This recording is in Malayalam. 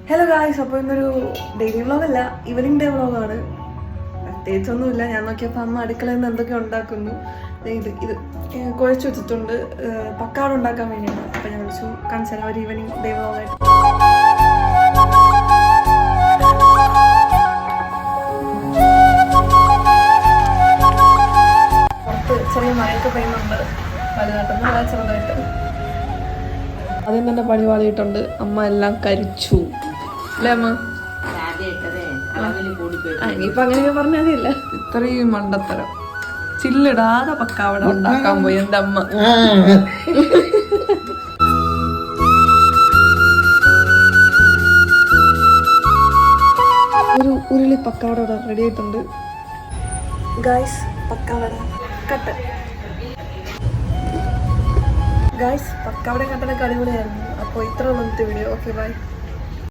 ഹലോ ഗായ്സ്, അപ്പോൾ ഇന്നൊരു ഡെയിലി വ്ളോഗല്ല, ഈവനിങ് ഡേ വ്ളോഗാണ്. പ്രത്യേകിച്ചൊന്നുമില്ല. ഞാൻ നോക്കിയപ്പോൾ അമ്മ അടുക്കളയിൽ നിന്ന് എന്തൊക്കെ ഉണ്ടാക്കുന്നു. ഇത് കുഴച്ച് വെച്ചിട്ടുണ്ട്, പക്കാവട ഉണ്ടാക്കാൻ വേണ്ടിയാണ്. അപ്പോൾ ഞാൻ വിളിച്ചു കാണിച്ചാൽ ഒരു ഈവനിങ് ഡേ വ്ളോഗായിട്ട്. പുറത്ത് ചെറിയ മഴയൊക്കെ പെയ്യുന്നുണ്ട്, വലുതായിട്ടൊന്നും വളരെ ചെറുതായിട്ട്. ആദ്യം തന്നെ പണി പാളിയിട്ടുണ്ട്. അമ്മ എല്ലാം കരിച്ചു അല്ലേ അമ്മ? ഇനിയിപ്പൊ അങ്ങനെയൊക്കെ പറഞ്ഞാൽ മതിയല്ല. ഇത്രയും മണ്ടത്തരം ചില്ലിടാതെ പക്കാവട ഉണ്ടാക്കാൻ പോയി എന്റെ അമ്മ. ഒരു ഉരുളി പക്കാവട റെഡി ആയിട്ടുണ്ട് ഗായ്സ്. പക്കാവട കട്ട് ഗായ്സ്, പക്കാവട കട്ടനൊക്കെ അടിപൊളിയായിരുന്നു. അപ്പോൾ ഇത്ര ഉള്ളൂ വീഡിയോ. Okay, by.